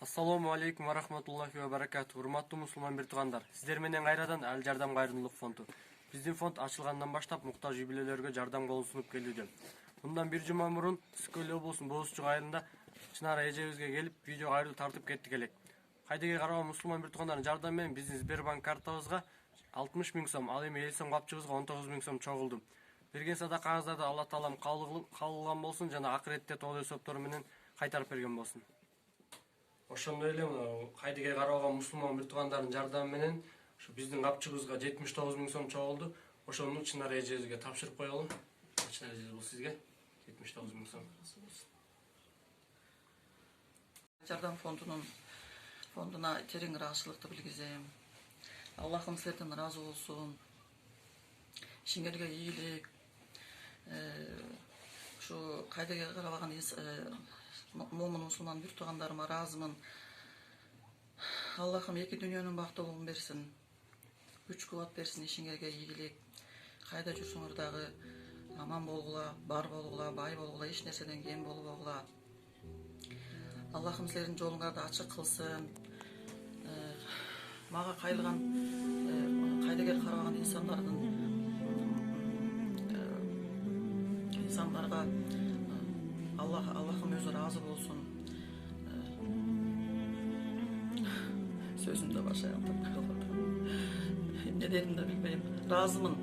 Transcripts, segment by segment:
Assalamu алейкум ва рахматуллахи ва баракатух. Урматтуу мусулман бир туугандар. Сиздер менен кайрадан Ал Жардам кайрымдуулук фонду. Биздин фонд ачылгандан баштап муктаж үй бүлөлөргө жардам колун сунуп келүүдө. Мындан бир жума мурун Скөл облусунун Боозчук айылында Чынара эжебизге келип, видео кайруу тартып кеттик элек. Кайдыгер караган мусулман бир туугандардын жардамы менен биздин Сбербанк картабызга 60 миң сом, ал эми эл сом капчыгыбызга 19 миң сом чогулду. Берген садакаңыздарды Алла таалам кабыл кылган болсун жана акыретте тоолуу эсептору менен кайтарып берген болсун. Ошондой эле кайдыгер карабаган мусулман бир туугандардын жардамы менен биздин капчыгыбызга 79 миң сом чогулду. Ошону Чынара эжебизге тапшырып коелу. Чынара эже, бул сизге 79 миң сом. Жардам фондуна терең ыраазычылыкты билгизем. Аллахым силерден ыраазы болсун. Ишиңерге ийгилик. Ушу кайдыгер карабаган момун мусулман бир туугандарыма ыраазымын. Аллахым эки дүйнөнүн бактылыгын берсин. Күч кубат берсин, ишиңерге ийгилик. Кайда жүрсөңөр дагы аман болгула, бар болгула, бай болгула, эч нерседен кем болбогула. Аллахым силердин жолуңарды ачык кылсын. Мага кайрылган кайдыгер карабаган инсандарга Аллахым өзү ыраазы болсун. Сөзүмдө башаям. Эмне дедимди билбейм. Ыраазымын.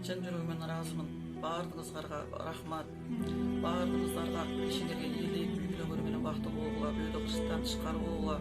Чын жүрөгүмөн ыраазымын. Баардыгыңыздарга рахмат. Баардыгыңыздарга ишиңерге ийгилик, үй бүлөңөр менен бактылуу болгула, бүйдө кырсыктан тышкары болгула.